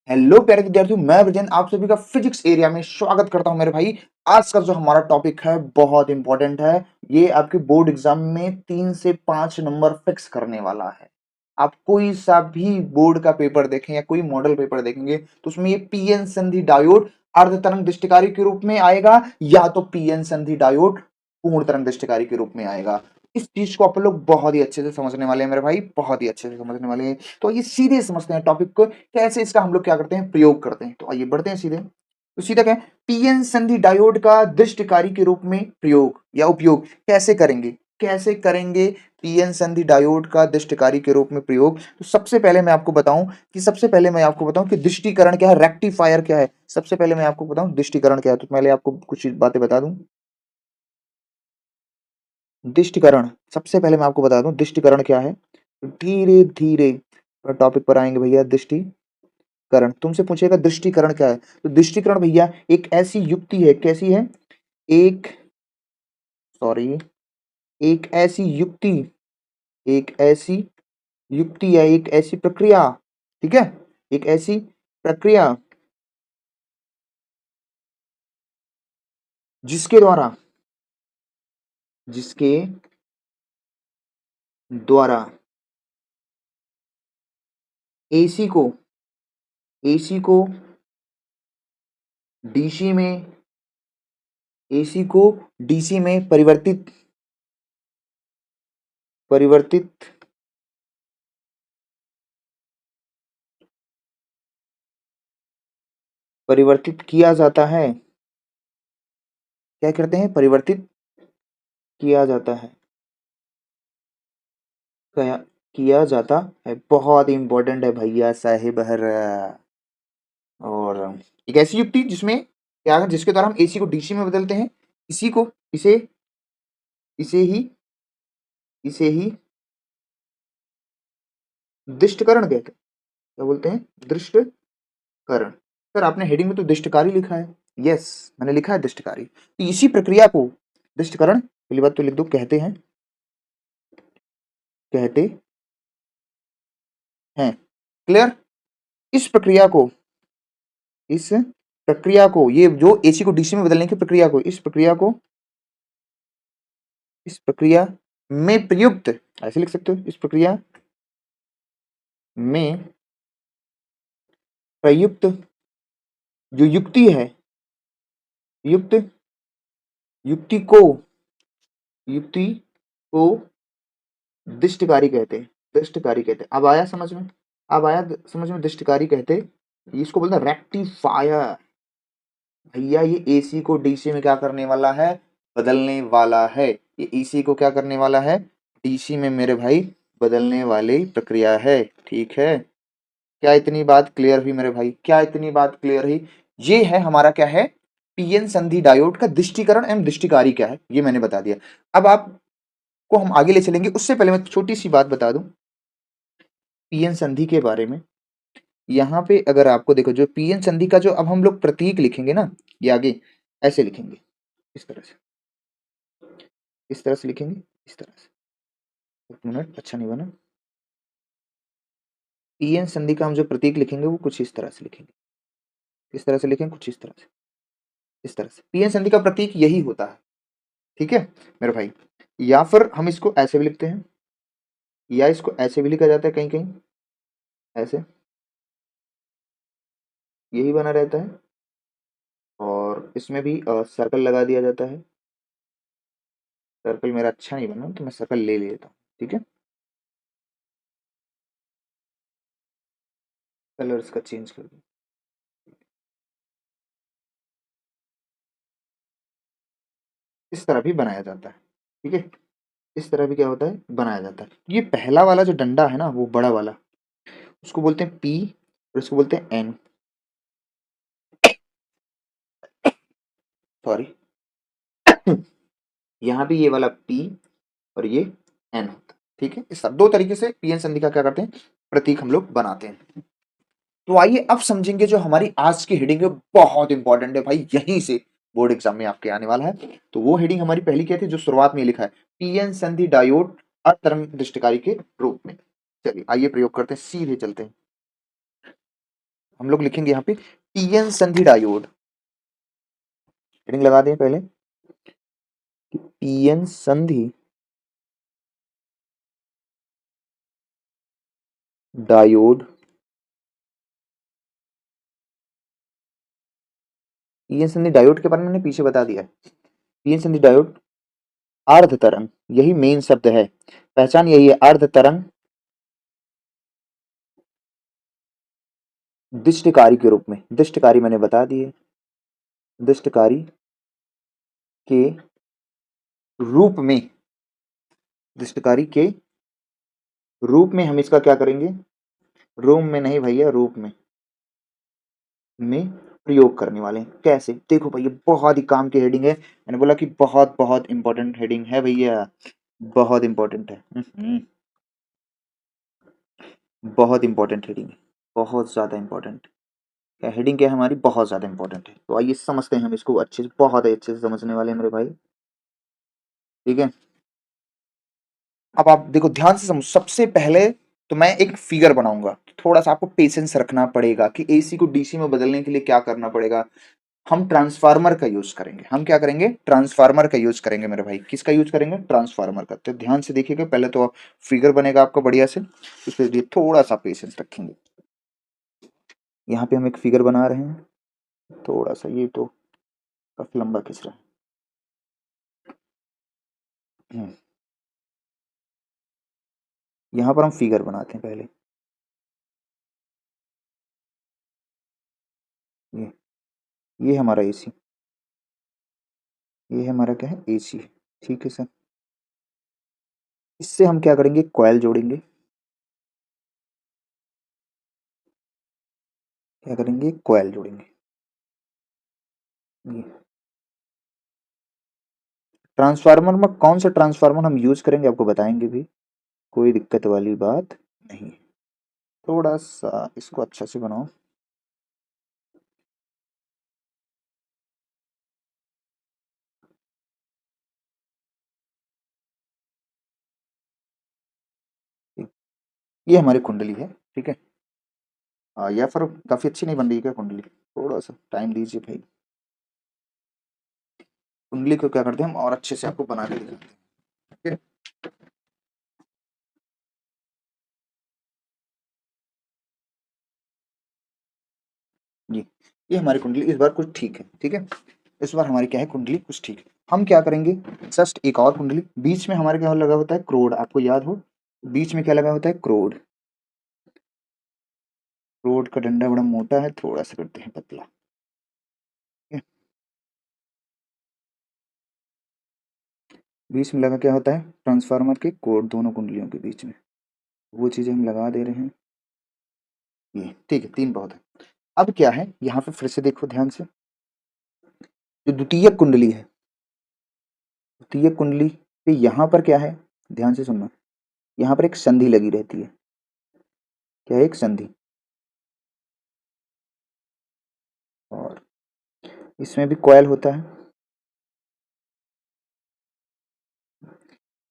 Hello प्यारे विद्यार्थियों, मैं ब्रजेन आप सभी का फिजिक्स एरिया में स्वागत करता हूं मेरे भाई। आज का जो हमारा टॉपिक है बहुत इंपॉर्टेंट है। ये आपके बोर्ड एग्जाम में 3 से 5 नंबर फिक्स करने वाला है। आप कोई सा भी बोर्ड का पेपर देखें या कोई मॉडल पेपर देखेंगे तो उसमें ये पीएन संधि डायोड अर्ध तरंग दृष्टिकारी के रूप में आएगा या तो पीएन संधि डायोड पूर्ण तरंग दृष्टिकारी के रूप में आएगा। इस चीज को आप लोग बहुत ही अच्छे से समझने वाले हैं मेरे भाई, बहुत ही अच्छे से समझने वाले हैं। तो ये सीधे समझते हैं टॉपिक को, कैसे इसका हम लोग क्या करते हैं, प्रयोग करते हैं। तो आइए बढ़ते हैं सीधे। तो सीधा क्या है, पीएन संधि डायोड का दृष्टिकारी के रूप में प्रयोग या उपयोग कैसे करेंगे पीएन संधि डायोड का दृष्टिकारी के रूप में प्रयोग। तो सबसे पहले मैं आपको बताऊं कि दृष्टिकरण क्या है, रेक्टिफायर क्या है। सबसे पहले मैं आपको बताऊं दृष्टिकरण क्या है, तो पहले आपको कुछ बातें बता दूं। दृष्टिकरण, सबसे पहले मैं आपको बता दूं दृष्टिकरण क्या है। धीरे धीरे टॉपिक पर आएंगे भैया। दृष्टिकरण तुमसे पूछेगा दृष्टिकरण क्या है, तो दृष्टिकरण भैया एक ऐसी युक्ति है, कैसी है, एक सॉरी एक ऐसी युक्ति, एक ऐसी युक्ति है, एक ऐसी प्रक्रिया, ठीक है, एक ऐसी प्रक्रिया जिसके द्वारा जिसके द्वारा एसी को एसी को डीसी में एसी को डीसी में परिवर्तित परिवर्तित किया जाता है। क्या करते हैं, परिवर्तित किया जाता है, क्या किया जाता है, बहुत इंपॉर्टेंट है भैया साहिब हर। और एक ऐसी युक्ति जिसमें क्या है, जिसके द्वारा हम एसी को डीसी में बदलते हैं। इसी को इसे इसे ही इसे ही दृष्टिकरण कहते हैं। क्या बोलते हैं, दृष्टिकरण। सर आपने हेडिंग में तो दृष्टिकारी लिखा है। यस, मैंने लिखा है दृष्टिकारी। तो इसी प्रक्रिया को दृष्टिकरण, पहली बात तो लिख दो, कहते हैं। क्लियर। इस प्रक्रिया को इस प्रक्रिया को, ये जो एसी को डीसी में बदलने की प्रक्रिया को, इस प्रक्रिया में प्रयुक्त, ऐसे लिख सकते हो, इस प्रक्रिया में प्रयुक्त जो युक्ति है, युक्त युक्ति को युक्ति को दृष्टिकारी कहते हैं। दृष्टिकारी कहते हैं। अब आया समझ में, समझ में, दृष्टिकारी कहते हैं। इसको बोलते हैं रेक्टिफायर। भैया ये एसी को डीसी में क्या करने वाला है, बदलने वाला है। ये एसी को क्या करने वाला है, डीसी में मेरे भाई बदलने वाली प्रक्रिया है। ठीक है, क्या इतनी बात क्लियर हुई मेरे भाई, क्या इतनी बात क्लियर हुई। ये है हमारा क्या है, पीएन संधि डायोड का दृष्टिकरण एवं दृष्टिकारी क्या है, ये मैंने बता दिया। अब आपको हम आगे ले चलेंगे, उससे पहले मैं छोटी सी बात बता दूं पीएन संधि के बारे में। यहाँ पे अगर आपको देखो, जो पीएन संधि का जो अब हम लोग प्रतीक लिखेंगे ना, ये आगे ऐसे लिखेंगे, इस तरह से, इस तरह से लिखेंगे, इस तरह से। एक मिनट, अच्छा नहीं बना। पीएन संधि का हम जो प्रतीक लिखेंगे वो कुछ इस तरह से लिखेंगे, इस तरह से लिखेंगे, कुछ इस तरह से, इस तरह से। पीएन संधि का प्रतीक यही होता है। ठीक है मेरे भाई, या फिर हम इसको ऐसे भी लिखते हैं, या इसको ऐसे भी लिखा जाता है, कहीं कहीं ऐसे, यही बना रहता है। और इसमें भी सर्कल लगा दिया जाता है। सर्कल मेरा अच्छा नहीं बना तो मैं सर्कल ले लेता हूँ, ठीक है। कलर इसका चेंज कर दूँ, इस तरह भी बनाया जाता है। ठीक है, इस तरह भी क्या होता है, बनाया जाता है। ये पहला वाला जो डंडा है ना, वो बड़ा वाला, उसको बोलते हैं पी और इसको बोलते हैं एन। सॉरी, यहाँ भी ये वाला पी और ये एन होता है। ठीक है, इस सब दो तरीके से पीएन संधि का क्या करते हैं, प्रतीक हम लोग बनाते हैं। तो आइए अब समझेंगे जो हमारी आज की हेडिंग है, बहुत इंपॉर्टेंट है भाई, यहीं से बोर्ड एग्जाम में आपके आने वाला है। तो वो हेडिंग हमारी पहली क्या थी, जो शुरुआत में लिखा है, पीएन संधि डायोड अतरंग दृष्टिकारी के रूप में। चलिए आइए प्रयोग करते हैं, सीधे चलते हैं। हम लोग लिखेंगे यहाँ पे पीएन संधि डायोड। हेडिंग लगा दें पहले कि पीएन संधि डायोड। पीएन संधि डायोड के बारे में मैंने पीछे बता दिया है। पीएन संधि डायोड अर्ध तरंग, यही मेन शब्द है, पहचान यही है, अर्ध तरंग दिष्टकारी के रूप में। दिष्टकारी मैंने बता दिए, दिष्टकारी के रूप में, दिष्टकारी के रूप में हम इसका क्या करेंगे, रूप में नहीं भैया, रूप में प्रयोग करने वाले हैं। कैसे, देखो भैया बहुत ही काम की हेडिंग है, मैंने बोला कि बहुत बहुत इंपॉर्टेंट हेडिंग है भैया, बहुत इंपॉर्टेंट है। बहुत इंपॉर्टेंट हेडिंग है, बहुत ज्यादा इंपॉर्टेंट। क्या हेडिंग क्या है हमारी, बहुत ज्यादा इंपॉर्टेंट है। तो आइए समझते हैं हम इसको अच्छे से, बहुत ही अच्छे से समझने वाले हैं मेरे भाई, ठीक है। अब आप देखो ध्यान से समझ, सबसे पहले तो मैं एक फिगर बनाऊंगा, थोड़ा सा आपको पेशेंस रखना पड़ेगा कि एसी को डीसी में बदलने के लिए क्या करना पड़ेगा। हम ट्रांसफार्मर का यूज करेंगे, हम क्या करेंगे, ट्रांसफार्मर का यूज करेंगे मेरे भाई। किसका यूज करेंगे, ट्रांसफार्मर का। तो ध्यान से देखिएगा, पहले तो फिगर बनेगा आपका बढ़िया से, उसके लिए थोड़ा सा पेशेंस रखेंगे। यहाँ पे हम एक फिगर बना रहे हैं, थोड़ा सा ये तो काफी लंबा खिंच रहा है। यहाँ पर हम फिगर बनाते हैं पहले, ये हमारा एसी, ये हमारा क्या है, एसी, ठीक है सर। इससे हम क्या करेंगे, कॉइल जोड़ेंगे, क्या करेंगे, कॉइल जोड़ेंगे। ये ट्रांसफार्मर में कौन सा ट्रांसफार्मर हम यूज करेंगे आपको बताएंगे भी, कोई दिक्कत वाली बात नहीं। थोड़ा सा इसको अच्छा से बनाओ। ये हमारी कुंडली है, ठीक है। या फिर काफी अच्छी नहीं बन रही है क्या कुंडली, थोड़ा सा टाइम दीजिए भाई। कुंडली को क्या करते हैं हम और अच्छे से आपको बना के दिखाते हैं, ठीक है। ये ये हमारी कुंडली इस बार कुछ ठीक है, ठीक है। इस बार हमारी क्या है, कुंडली कुछ ठीक है। हम क्या करेंगे, जस्ट एक और कुंडली, बीच में हमारे क्या लगा होता है, क्रोड, आपको याद हो, बीच में क्या लगा होता है, क्रोड। क्रोड का डंडा बड़ा मोटा है, थोड़ा सा करते हैं पतला, ठीक है। बीच में लगा क्या होता है, ट्रांसफार्मर के कोड, दोनों कुंडलियों के बीच में, वो चीजें हम लगा दे रहे हैं। ये ठीक है, तीन बहुत है। अब क्या है, यहाँ पे फिर से देखो ध्यान से, जो द्वितीयक कुंडली है, द्वितीयक कुंडली पे यहाँ पर क्या है, ध्यान से सुनना, यहाँ पर एक संधि लगी रहती है, क्या है, एक संधि। और इसमें भी कॉइल होता है।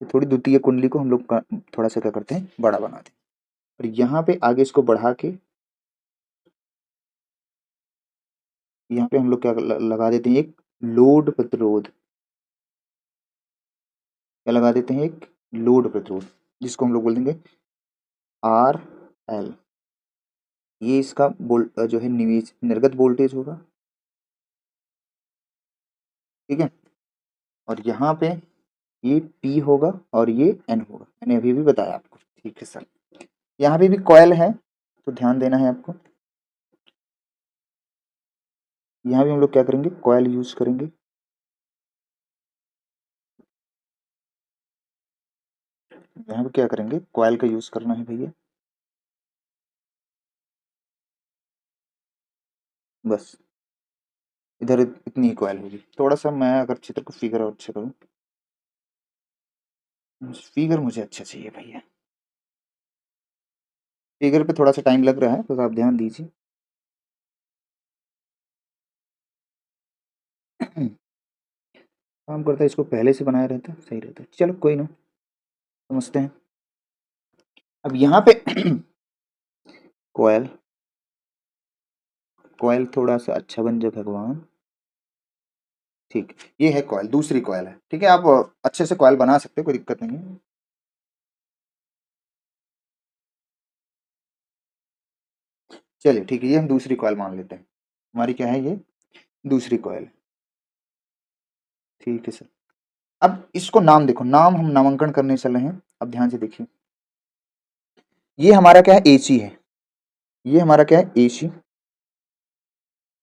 तो थोड़ी द्वितीय कुंडली को हम लोग थोड़ा सा क्या करते हैं, बड़ा बनाते हैं, और यहाँ पे आगे इसको बढ़ा के यहाँ पे हम लोग क्या लगा देते हैं, एक लोड प्रतिरोध, क्या लगा देते हैं, एक लोड प्रतिरोध, जिसको हम लोग बोल देंगे आर एल। ये इसका जो है निवेश निर्गत वोल्टेज होगा, ठीक है। और यहाँ पे ये पी होगा और ये एन होगा, मैंने अभी भी बताया आपको, ठीक है सर। यहाँ पे भी कॉयल है, तो ध्यान देना है आपको। यहाँ भी हम लोग क्या करेंगे, कॉयल यूज करेंगे। यहाँ पे क्या करेंगे, कॉयल का यूज करना है भैया, बस। इधर इतनी ही कॉयल होगी। थोड़ा सा मैं अगर चित्र को फिगर और अच्छा करूँ, फिगर मुझे अच्छा चाहिए भैया, फिगर पे थोड़ा सा टाइम लग रहा है, तो आप ध्यान दीजिए। काम करता है, इसको पहले से बनाया रहता सही रहता, चलो कोई ना, समझते हैं। अब यहाँ पे कॉयल कॉयल थोड़ा सा अच्छा बन जाए भगवान। ठीक, ये है कॉयल, दूसरी कॉयल है। ठीक है, आप अच्छे से कॉयल बना सकते हो, कोई दिक्कत नहीं है। चलिए ठीक है, ये हम दूसरी कॉयल मान लेते हैं। हमारी क्या है ये, दूसरी कॉयल। ठीक है सर। अब इसको नाम देखो, नाम हम नामांकन करने चले हैं। अब ध्यान से देखिए, ये हमारा क्या है, एसी है। ये हमारा क्या है, एसी,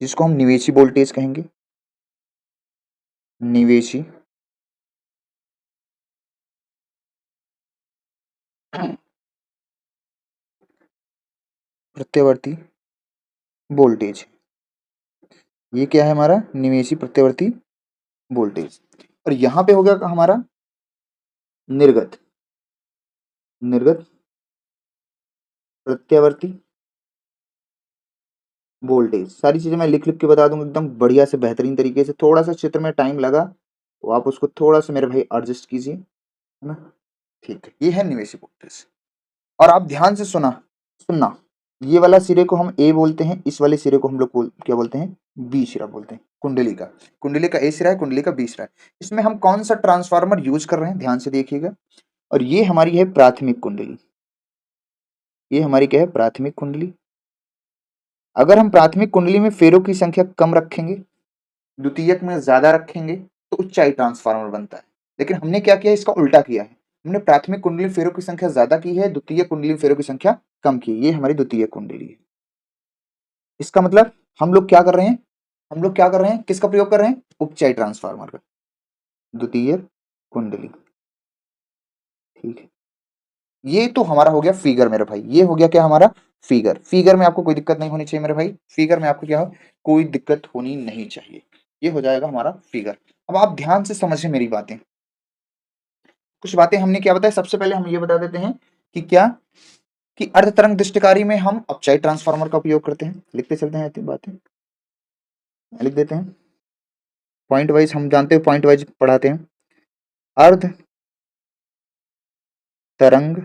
जिसको हम निवेशी वोल्टेज कहेंगे। निवेशी प्रत्यावर्ती वोल्टेज, ये क्या है हमारा, निवेशी प्रत्यावर्ती वोल्टेज। और यहां पे हो गया हमारा निर्गत, निर्गत प्रत्यावर्ती वोल्टेज। सारी चीजें मैं लिख लिख के बता दूंगा एकदम बढ़िया से, बेहतरीन तरीके से। थोड़ा सा चित्र में टाइम लगा तो आप उसको थोड़ा सा मेरे भाई एडजस्ट कीजिए, है ना। ठीक है, ये है निवेशी वोल्टेज। और आप ध्यान से सुनना, ये वाला सिरे को हम ए बोलते हैं, इस वाले सिरे को हम लोग क्या बोलते हैं, बी सिरा बोलते हैं। कुंडली का, कुंडली का ए सिरा है, कुंडली का बी सिरा है। इसमें हम कौन सा ट्रांसफार्मर यूज कर रहे हैं, ध्यान से देखिएगा। और ये हमारी है प्राथमिक कुंडली, ये हमारी क्या है, प्राथमिक कुंडली। अगर हम प्राथमिक कुंडली में फेरों की संख्या कम रखेंगे, द्वितीयक में ज्यादा रखेंगे, तो उच्चाई ट्रांसफार्मर बनता है। लेकिन हमने क्या किया, इसका उल्टा किया है। हमने प्राथमिक कुंडली में फेरों की संख्या ज्यादा की है, द्वितीय कुंडली में फेरों की संख्या कम की है। ये हमारी द्वितीय कुंडली है। इसका मतलब हम लोग क्या कर रहे हैं, हम लोग क्या कर रहे हैं, किसका प्रयोग कर रहे हैं, उपचाई ट्रांसफार्मर का, द्वितीय कुंडली। ठीक है, ये तो हमारा हो गया फिगर मेरे भाई। ये हो गया क्या हमारा, फिगर। फिगर में आपको कोई दिक्कत नहीं होनी चाहिए मेरे भाई। फिगर में आपको क्या हो, कोई दिक्कत होनी नहीं चाहिए। ये हो जाएगा हमारा फिगर। अब आप ध्यान से समझिए मेरी बातें। कुछ बातें हमने क्या बताया, सबसे पहले हम ये बता देते हैं कि क्या, कि अर्ध तरंग दृष्टिकारी में हम अपचाई ट्रांसफार्मर का उपयोग करते हैं। लिखते चलते हैं ऐसी बातें, लिख देते हैं पॉइंट वाइज। हम जानते हैं पॉइंट वाइज पढ़ाते हैं। अर्ध तरंग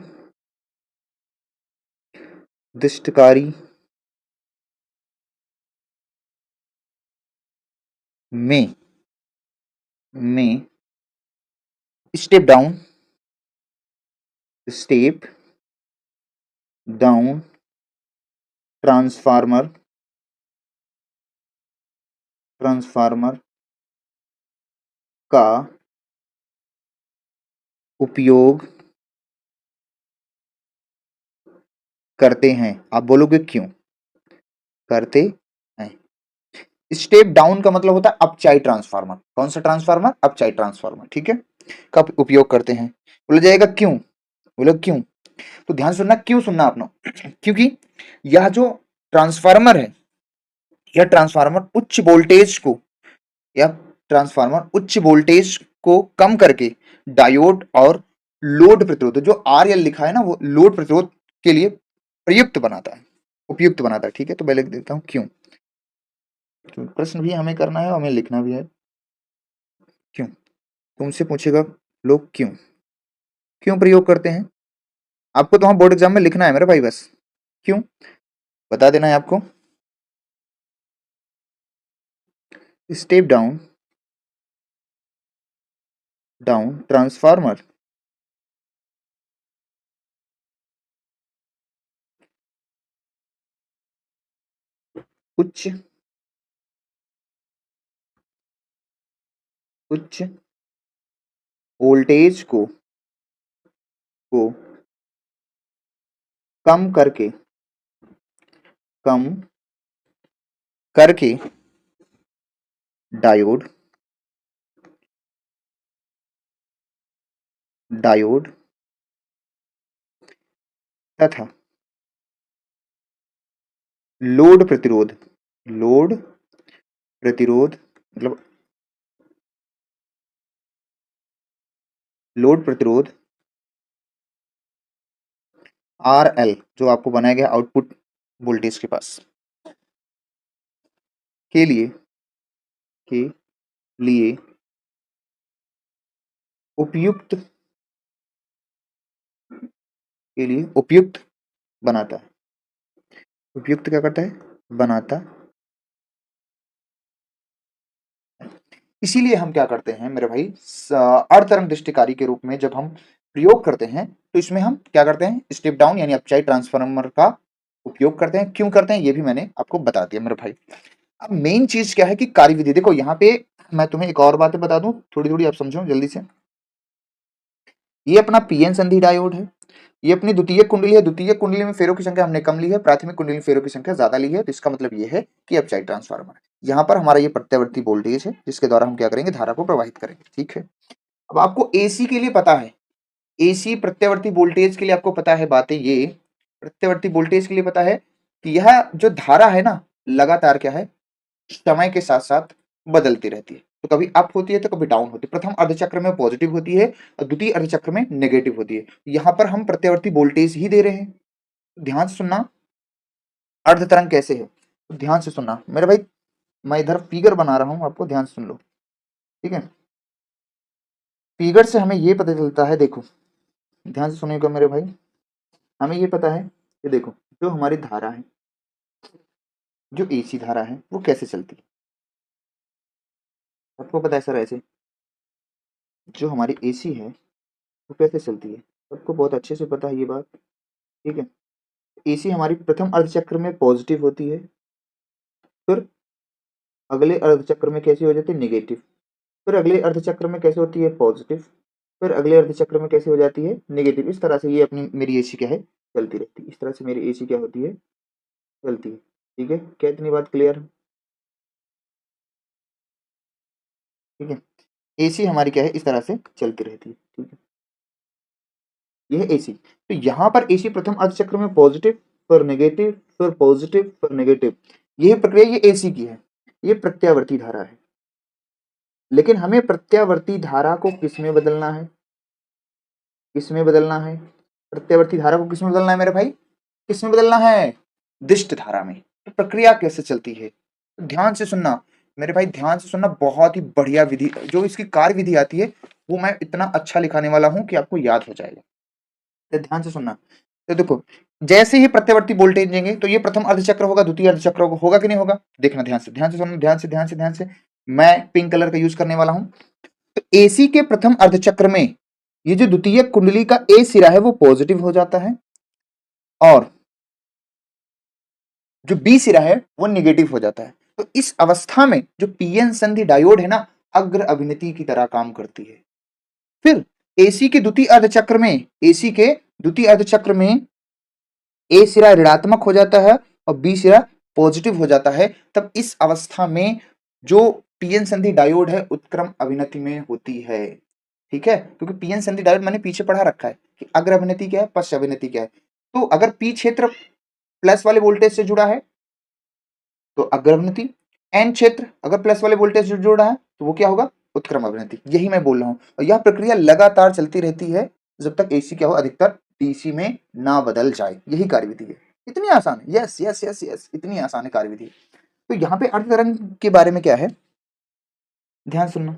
दृष्टिकारी में step down, step down transformer, transformer का उपयोग करते हैं। आप बोलोगे क्यों करते हैं। स्टेप डाउन का मतलब होता है अपचाई ट्रांसफार्मर। कौन सा ट्रांसफार्मर, अपचाई ट्रांसफार्मर। ठीक है, का उपयोग करते हैं। बोला जाएगा क्यों, बोलो क्यों। तो ध्यान सुनना, क्यों सुनना आपने, क्योंकि यह जो ट्रांसफार्मर है, यह ट्रांसफार्मर उच्च वोल्टेज को, यह ट्रांसफार्मर उच्च वोल्टेज को कम करके डायोड और लोड प्रतिरोध, जो आर एल लिखा है ना, वो लोड प्रतिरोध के लिए प्रयुक्त बनाता है, उपयुक्त बनाता है। ठीक है, तो मैं लिख देता हूं क्यों। तो प्रश्न भी हमें करना है और हमें लिखना भी है। क्यों, तुमसे पूछेगा लोग क्यों, क्यों प्रयोग करते हैं। आपको तो वहां बोर्ड एग्जाम में लिखना है मेरे भाई, बस क्यों बता देना है आपको। स्टेप डाउन, डाउन ट्रांसफार्मर उच्च, उच्च वोल्टेज को कम करके, कम करके डायोड, डायोड तथा लोड प्रतिरोध, लोड प्रतिरोध मतलब लोड प्रतिरोध आर एल, जो आपको बनाया गया आउटपुट वोल्टेज के पास, के लिए, के लिए उपयुक्त, के लिए उपयुक्त बनाता है। उपयुक्त क्या करता है, बनाता इसीलिए हम क्या करते हैं मेरे भाई, अर्धतरंग दृष्टिकारी के रूप में जब हम प्रयोग करते हैं तो इसमें हम क्या करते हैं, स्टेप डाउन यानी अपचाई ट्रांसफार्मर का उपयोग करते हैं। क्यों करते हैं ये भी मैंने आपको बता दिया मेरे भाई। अब मेन चीज क्या है कि कार्यविधि, देखो यहाँ पे मैं तुम्हें एक और बातें बता दूं, थोड़ी थोड़ी आप समझो जल्दी से। ये अपना पीएन संधि डायोड है, ये अपनी द्वितीय कुंडली है, द्वितीय कुंडली में फेरों की संख्या हमने कम ली है, प्राथमिक कुंडली में फेरों की संख्या ज्यादा ली है, तो इसका मतलब ये है कि अपचाई ट्रांसफार्मर है। यहाँ पर हमारा ये प्रत्यावर्ती वोल्टेज है जिसके द्वारा हम क्या करेंगे, धारा को प्रवाहित करेंगे। ठीक है, अब आपको एसी के लिए पता है, एसी प्रत्यावर्ती वोल्टेज के लिए आपको पता है बातें, ये प्रत्यावर्ती वोल्टेज के लिए पता है कि यह जो धारा है ना, लगातार क्या है, समय के साथ साथ बदलती रहती है। तो कभी अप होती है तो कभी डाउन होती है। प्रथम अर्धचक्र में पॉजिटिव होती है और द्वितीय अर्धचक्र में नेगेटिव होती है। यहाँ पर हम प्रत्यावर्ती वोल्टेज ही दे रहे हैं। ध्यान से सुनना, अर्ध तरंग कैसे है, तो ध्यान से सुनना मेरे भाई। मैं इधर फिगर बना रहा हूं, आपको ध्यान से सुन लो। ठीक है, फिगर से हमें ये पता चलता है, देखो ध्यान से सुनिएगा मेरे भाई। हमें ये पता है कि देखो, जो हमारी धारा है, जो एसी धारा है वो कैसे चलती है, आपको पता है सर ऐसे। जो हमारी एसी है वो कैसे चलती है, सबको बहुत अच्छे से पता है ये बात। ठीक है, एसी हमारी प्रथम अर्धचक्र में पॉजिटिव होती है, फिर अगले अर्धचक्र में कैसी हो जाती है, निगेटिव, फिर अगले अर्धचक्र में कैसे होती है, पॉजिटिव, फिर अगले अर्धचक्र में कैसे हो जाती है, नेगेटिव। इस तरह से ये अपनी मेरी एसी क्या है, चलती रहती है। इस तरह से मेरी एसी क्या होती है, चलती है। ठीक है, क्या इतनी बात क्लियर है? ठीक है, एसी हमारी क्या है, इस तरह से चलती रहती है। ठीक है, यह एसी। तो यहाँ पर एसी प्रथम अर्धचक्र में पॉजिटिव, फिर नेगेटिव, फिर पॉजिटिव, फिर नेगेटिव, यह प्रक्रिया ये एसी की है। ये प्रत्यावर्ती धारा है। लेकिन हमें प्रत्यावर्ती धारा को किस में बदलना है, किस में बदलना है, प्रत्यावर्ती धारा को किस में बदलना है मेरे भाई, किस में बदलना है, दिष्ट धारा में। तो प्रक्रिया कैसे चलती है, तो ध्यान से सुनना मेरे भाई, ध्यान से सुनना। बहुत ही बढ़िया विधि, जो इसकी कार्य विधि आती है वो मैं इतना अच्छा लिखाने वाला हूं कि आपको याद हो जाएगा। तो ध्यान से सुनना। तो देखो, जैसे ही प्रत्यावर्ती वोल्टेज देंगे तो ये प्रथम अर्धचक्र होगा, द्वितीय अर्धचक्र होगा कि नहीं होगा, देखना ध्यान से, ध्यान से सुनना, ध्यान से, ध्यान से, ध्यान से। मैं पिंक कलर का यूज करने वाला हूं। तो एसी के प्रथम अर्धचक्र में ये जो द्वितीय कुंडली का ए सिरा है वो पॉजिटिव हो जाता है, और जो बी सिरा है वो नेगेटिव हो जाता है। तो इस अवस्था में जो पीएन संधि डायोड है ना, अग्र अभिनति की तरह काम करती है। फिर एसी के द्वितीय अर्धचक्र में, एसी के द्वितीय अर्धचक्र में ए सिरा ऋणात्मक हो जाता है और बी सिरा पॉजिटिव हो जाता है। तब इस अवस्था में जो पीएन संधि डायोड है उत्क्रम अभिनति में होती है। ठीक है, क्योंकि पीएन संधि डायोड मैंने पीछे पढ़ा रखा है कि अग्र अभिनति क्या है, पश्च अभिनति क्या है। तो अगर पी क्षेत्र प्लस वाले वोल्टेज से जुड़ा है तो अग्र अभिनति, एन क्षेत्र अगर प्लस वाले वोल्टेज से जुड़ा है तो वो क्या होगा, उत्क्रम अभिनति। यही मैं बोल रहा हूँ, और यह प्रक्रिया लगातार चलती रहती है जब तक एसी क्या हो, अधिकतर डीसी में ना बदल जाए। यही कार्यविधि है। इतनी आसान है, यस यस यस यस, इतनी आसान है कार्यविधि। तो यहाँ पे अर्ध तरंग के बारे में क्या है, ध्यान सुनना।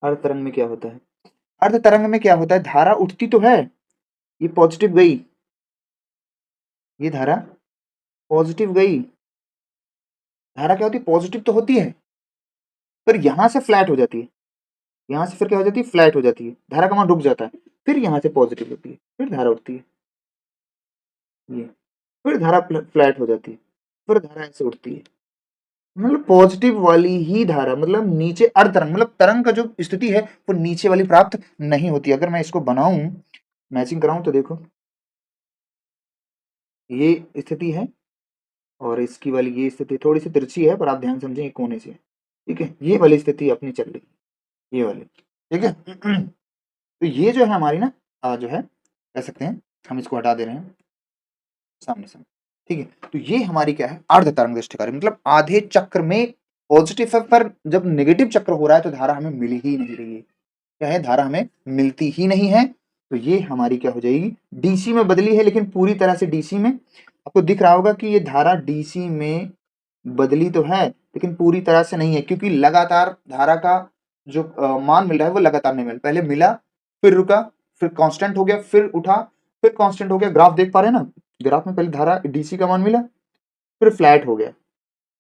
अर्ध तरंग में क्या होता है, अर्ध तरंग में क्या होता है, धारा उठती तो है, ये पॉजिटिव गई, ये धारा पॉजिटिव गई, धारा क्या होती है, पॉजिटिव तो होती है, पर यहां से फ्लैट हो जाती है, यहाँ से फिर क्या हो जाती है, फ्लैट हो जाती है, धारा का मान रुक जाता है, फिर यहाँ से पॉजिटिव होती है, फिर धारा उठती है, ये फिर धारा फ्लैट हो जाती है, फिर धारा ऐसे उठती है। मतलब पॉजिटिव वाली ही धारा, मतलब नीचे अर्ध तरंग, मतलब तरंग का जो स्थिति है वो नीचे वाली प्राप्त नहीं होती। अगर मैं इसको बनाऊं, मैचिंग कराऊं, तो देखो ये स्थिति है और इसकी वाली ये स्थिति थोड़ी सी तिरछी है, पर आप ध्यान समझें कोने से। ठीक है, ये वाली स्थिति अपनी चल रही है, ये वाली। ठीक है, तो ये जो है हमारी ना, जो है कह सकते हैं, हम इसको हटा दे रहे हैं सामने से। ठीक है, तो ये हमारी क्या है, अर्ध तरंग दृष्टिकारी, मतलब आधे चक्र में पॉजिटिव है, पर जब नेगेटिव चक्र हो रहा है तो धारा हमें मिल ही नहीं रही है। क्या है, धारा हमें मिलती ही नहीं है। तो ये हमारी क्या हो जाएगी, डीसी में बदली है, लेकिन पूरी तरह से डीसी में, आपको दिख रहा होगा कि ये धारा डीसी में बदली तो है लेकिन पूरी तरह से नहीं है, क्योंकि लगातार धारा का जो मान मिल रहा है वो लगातार नहीं मिल, पहले मिला, फिर रुका, फिर कांस्टेंट हो गया, फिर उठा, फिर कांस्टेंट हो गया। ग्राफ देख पा रहे हैं ना, ग्राफ में पहले धारा डीसी का मान मिला, फिर फ्लैट हो गया,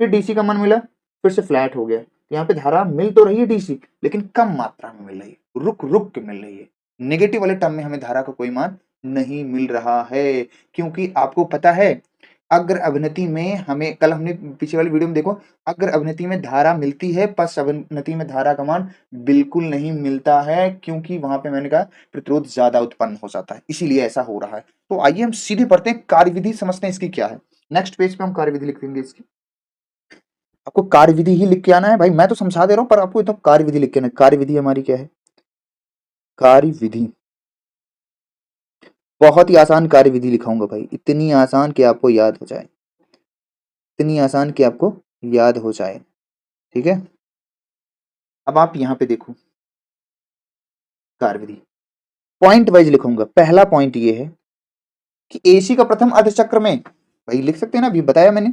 फिर डीसी का मान मिला, फिर से फ्लैट हो गया। तो यहाँ पे धारा मिल तो रही है डीसी, लेकिन कम मात्रा में मिल रही है, रुक रुक के मिल रही है। नेगेटिव वाले टर्म में हमें धारा का कोई मान नहीं मिल रहा है, क्योंकि आपको पता है अग्र अवनति में हमें, कल हमने पीछे वाली वीडियो में देखो, अग्र अवनति में धारा मिलती है, पश्च अवनति में धारा का मान बिल्कुल नहीं मिलता है, क्योंकि वहां पे मैंने कहा प्रतिरोध ज्यादा उत्पन्न हो जाता है, इसीलिए ऐसा हो रहा है। तो आइए हम सीधे पढ़ते हैं, कार्यविधि समझते हैं इसकी क्या है। नेक्स्ट पेज पे हम कार्यविधि लिख देंगे इसकी। आपको कार्यविधि ही लिख के आना है भाई, मैं तो समझा दे रहा हूं, पर आपको एकदम कार्यविधि लिख के आना है। कार्यविधि हमारी क्या है? कार्यविधि बहुत ही आसान कार्यविधि लिखाऊंगा भाई, इतनी आसान कि आपको याद हो जाए, इतनी आसान कि आपको याद हो जाए। ठीक है, अब आप यहां पे देखो कार्यविधि, पॉइंट वाइज लिखूंगा। पहला पॉइंट ये है कि एसी का प्रथम अर्धचक्र में, भाई लिख सकते हैं ना, अभी बताया मैंने,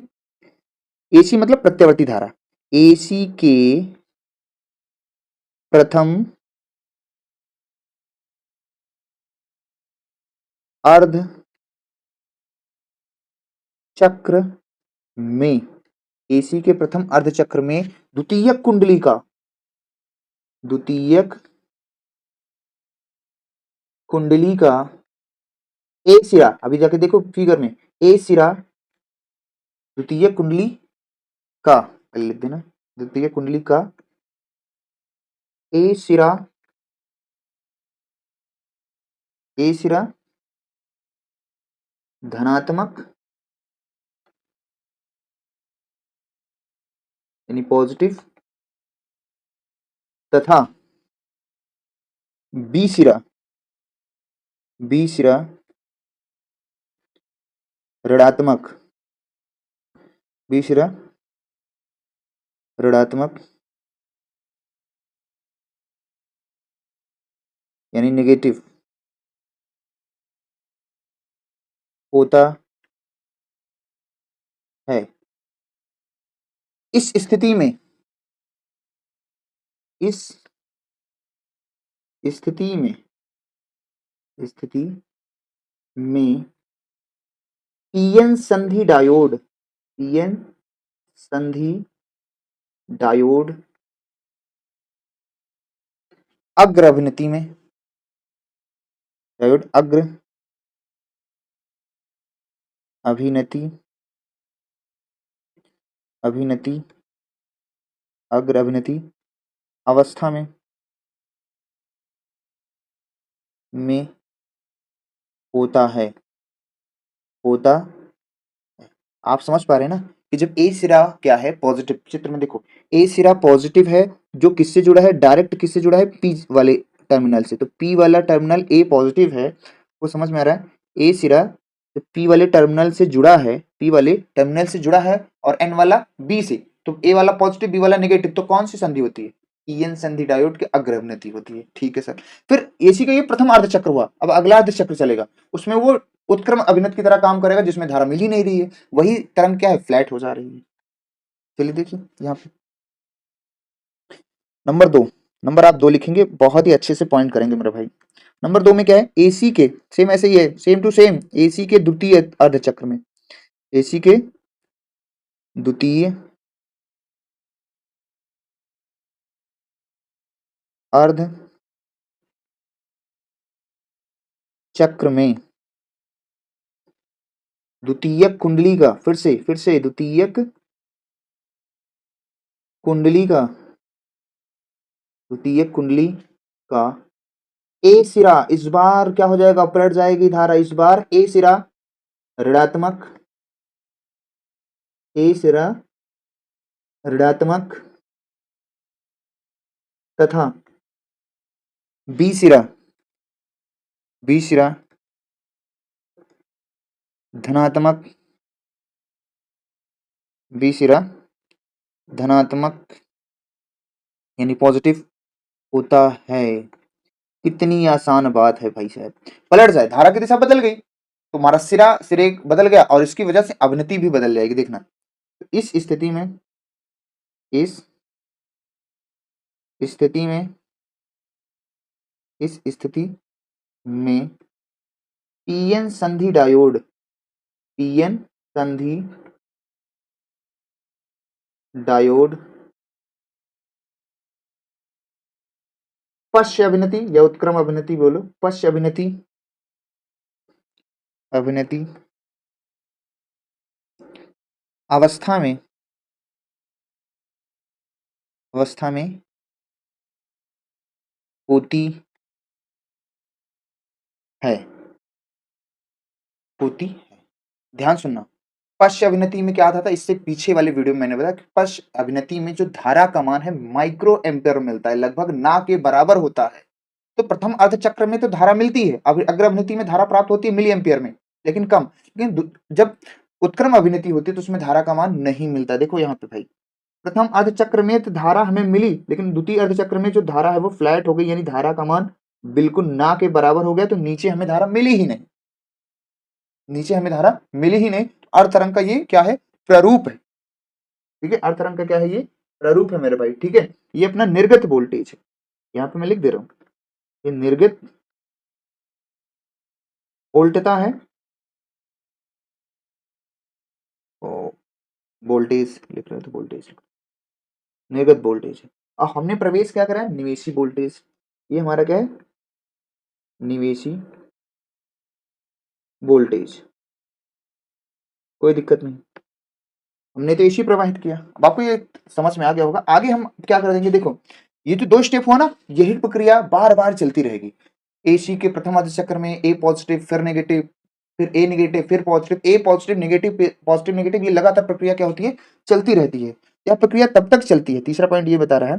एसी मतलब प्रत्यावर्ती धारा, एसी के प्रथम अर्ध चक्र में, एसी के प्रथम अर्धचक्र में द्वितीयक कुंडली का, द्वितीयक कुंडली का ए सिरा, अभी जाके देखो फिगर में, ए सिरा द्वितीयक कुंडली का, पहले लिख देना, द्वितीयक कुंडली का ए सिरा, ए सिरा धनात्मक यानी पॉजिटिव, तथा बी सिरा, बी सिरा ऋणात्मक, बी सिरा ऋणात्मक यानी नेगेटिव होता है। इस स्थिति में, इस स्थिति में, स्थिति में पीएन संधि डायोड, पीएन संधि डायोड अग्र अभिनति में, डायोड अग्र अभिनति, अभिनति अग्र अभिनति अवस्था में होता है, होता, आप समझ पा रहे हैं ना कि जब ए सिरा क्या है, पॉजिटिव, चित्र में देखो ए सिरा पॉजिटिव है, जो किससे जुड़ा है, डायरेक्ट किससे जुड़ा है, पी वाले टर्मिनल से, तो पी वाला टर्मिनल ए पॉजिटिव है, वो समझ में आ रहा है। ए सिरा तो पी वाले टर्मिनल से जुड़ा है, पी वाले टर्मिनल से जुड़ा है, और एन वाला बी से, तो ए वाला पॉजिटिव बी वाला नेगेटिव, तो कौन सी संधि होती है, पीएन संधि डायोड की अग्र अभिनति होती है। ठीक है सर, फिर एसी का ये प्रथम अर्धचक्र हुआ, अब अगला अर्धचक्र चलेगा, उसमें वो उत्क्रम अभिनत की तरह काम करेगा, जिसमें धारा मिल ही नहीं रही है, वही तरंग क्या है, फ्लैट हो जा रही है। चलिए देखिए यहाँ पे नंबर 2, नंबर आप 2 लिखेंगे, बहुत ही अच्छे से पॉइंट करेंगे मेरे भाई। नंबर 2 में क्या है, एसी के, सेम ऐसे ही है, सेम टू सेम, एसी के द्वितीय अर्धचक्र में, एसी के द्वितीय अर्ध चक्र में द्वितीयक कुंडली का, फिर से द्वितीयक कुंडली का, द्वितीयक कुंडली का ए सिरा, इस बार क्या हो जाएगा, पलट जाएगी धारा, इस बार ए सिरा ऋणात्मक, ए सिरा ऋणात्मक तथा बी सिरा, बी सिरा धनात्मक, बी सिरा धनात्मक यानी पॉजिटिव होता है। कितनी आसान बात है भाई साहब, पलट जाए, धारा की दिशा बदल गई, तो हमारा सिरा, सिरे बदल गया, और इसकी वजह से अवनति भी बदल जाएगी, देखना। इस स्थिति में, इस स्थिति में, इस स्थिति में पीएन संधि डायोड, पीएन संधि डायोड पश्च अभिनति या उत्क्रम अभिनति बोलो, पश्च अभिनति, अभिनति अवस्था में, अवस्था में होती है, होती है। ध्यान सुनना, पश्च अभिनति में क्या आता था, इससे पीछे वाले वीडियो में मैंने बताया कि पश्च अभिनति में जो धारा का मान है माइक्रो एम्पियर मिलता है, लगभग ना के बराबर होता है। तो प्रथम अर्ध चक्र में तो धारा मिलती है, अग्र अभिनति में धारा प्राप्त होती है मिली एम्पियर में, लेकिन कम। लेकिन जब उत्क्रम अभिनति होती है तो उसमें धारा का मान नहीं मिलता। देखो यहाँ पे भाई, प्रथम अर्ध चक्र में तो धारा हमें मिली, लेकिन द्वितीय अर्ध चक्र में जो धारा है वो फ्लैट हो गई, यानी धारा का मान बिल्कुल ना के बराबर हो गया, तो नीचे हमें धारा मिली ही नहीं, नीचे हमें धारा मिली ही नहीं। अर्ध तरंग का ये क्या है, प्ररूप है। ठीक है, अर्ध तरंग का क्या है, ये प्ररूप है मेरे भाई। ठीक है, ये अपना निर्गत वोल्टेज है, यहाँ पे मैं लिख दे रहा हूँ, ये निर्गत वोल्टता है, वोल्टेज लिख रहे हो तो वोल्टेज, निर्गत वोल्टेज है। और हमने प्रवेश क्या करा है, निवेशी वोल्टेज, ये हमारा क्या है, निवेशी वोल्टेज, कोई दिक्कत नहीं, हमने तो एसी प्रवाहित किया। अब आपको ये समझ में आ गया होगा। आगे हम क्या कर देंगे, देखो ये जो दो स्टेप हुआ ना, यही प्रक्रिया बार बार चलती रहेगी। एसी के प्रथम आधे चक्र में ए पॉजिटिव, फिर नेगेटिव, फिर ए नेगेटिव, फिर पॉजिटिव, ए पॉजिटिव नेगेटिव, पॉजिटिव नेगेटिव, ये लगातार प्रक्रिया क्या होती है, चलती रहती है। यह प्रक्रिया तब तक चलती है, तीसरा पॉइंट ये बता रहा है,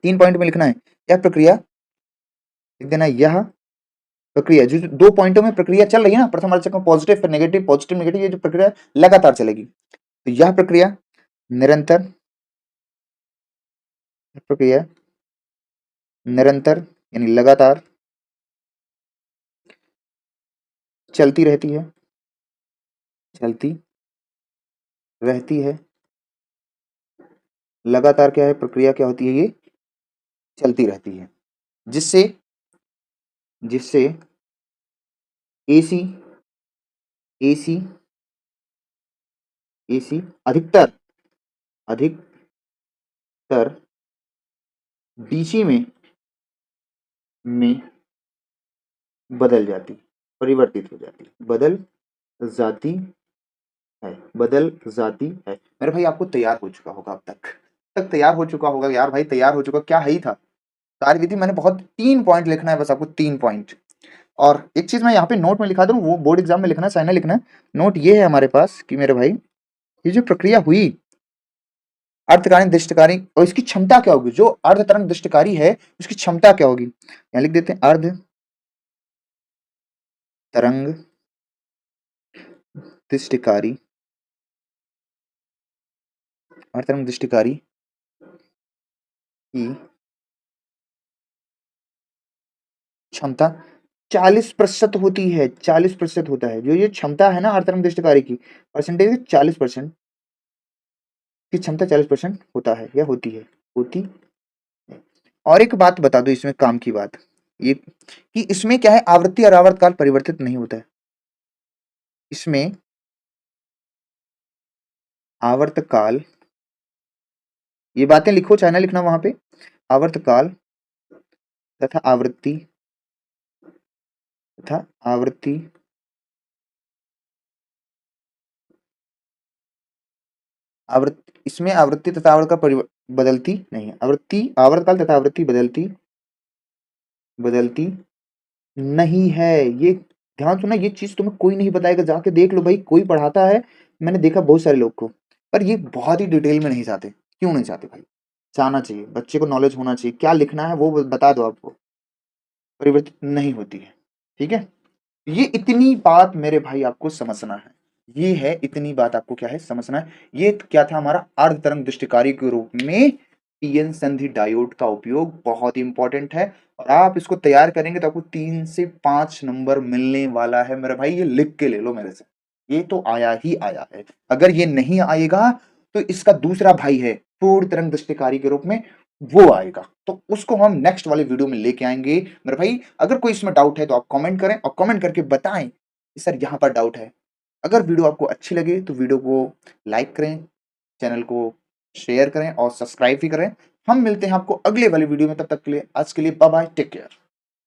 3 पॉइंट में लिखना है, यह प्रक्रिया लिख देना, यह प्रक्रिया जो 2 पॉइंटों में प्रक्रिया चल रही है ना, प्रथम आधे चक्र में पॉजिटिव फिर नेगेटिव, पॉजिटिव नेगेटिव, ये जो प्रक्रिया लगातार चलेगी। तो यह प्रक्रिया निरंतर, प्रक्रिया निरंतर यानी लगातार चलती रहती है, चलती रहती है। लगातार क्या है, प्रक्रिया क्या होती है, ये चलती रहती है, जिससे जिससे एसी एसी एसी अधिकतर अधिकतर डीसी में बदल जाती, परिवर्तित हो जाती, बदल जाती है, बदल जाती है। मेरे भाई आपको तैयार हो चुका होगा, अब तक तैयार हो चुका होगा यार भाई, तैयार हो चुका, क्या है ही था कार्यविधि। मैंने बहुत 3 पॉइंट लिखना है बस आपको, 3 पॉइंट। और एक चीज मैं यहाँ पे नोट में लिखा दूं, वो बोर्ड एग्जाम में लिखना है, साइना लिखना है। नोट ये है हमारे पास कि मेरे भाई, ये जो प्रक्रिया हुई अर्धकालीन दृष्टिकारी, और इसकी क्षमता क्या होगी, जो अर्ध तरंग दृष्टिकारी है उसकी क्षमता क्या होगी, यहाँ लिख देते हैं, अर्ध तरंग दृष्टिकारी, अर्ध तरंग दृष्टिकारी की क्षमता 40% होती है, 40% होता है। जो ये क्षमता है ना अर्ध तरंग दृष्टिकारी की, परसेंटेज 40%, की क्षमता 40% होता है या होती है, होती है। और एक बात बता दो इसमें काम की बात, ये कि इसमें क्या है, आवृत्ति और आवर्तकाल परिवर्तित नहीं होता है। इसमें आवर्तकाल, ये बातें लिखो, चाहे ना लिखना वहां पे, आवर्तकाल तथा आवृत्ति, तथा आवृत्ति आवृत्ति, इसमें आवृत्ति तथा आवर्तकाल बदलती नहीं है, आवृत्ति, आवर्तकाल तथा आवृत्ति बदलती नहीं है। ये ध्यान सुना, ये चीज तुम्हें कोई नहीं बताएगा, जाके देख लो भाई, कोई पढ़ाता है, मैंने देखा बहुत सारे लोग को, पर ये बहुत ही डिटेल में नहीं चाहते। क्यों नहीं चाहते भाई, चाहना चाहिए, बच्चे को नॉलेज होना चाहिए, क्या लिखना है वो बता दो आपको, परिवर्तित नहीं होती है। ठीक है, ये इतनी बात मेरे भाई आपको समझना है, ये है इतनी बात आपको क्या है समझना है। ये क्या था हमारा अर्ध तरंग दृष्टिकारी के रूप में पीएन संधि डायोड का उपयोग बहुत इंपॉर्टेंट है, और आप इसको तैयार करेंगे तो आपको 3 से 5 नंबर मिलने वाला है मेरे भाई, ये लिख के ले लो मेरे से, ये तो आया ही आया है। अगर ये नहीं आएगा तो इसका दूसरा भाई है पूर्ण तरंग दृष्टिकारी के रूप में, वो आएगा, तो उसको हम नेक्स्ट वाले वीडियो में लेके आएंगे मेरे भाई। अगर कोई इसमें डाउट है तो आप कमेंट करें, और कमेंट करके बताएं कि सर यहाँ पर डाउट है। अगर वीडियो आपको अच्छी लगे तो वीडियो को लाइक करें, चैनल को शेयर करें और सब्सक्राइब भी करें। हम मिलते हैं आपको अगले वाली वीडियो में, तब तक के लिए आज के लिए बाय बाय, टेक केयर।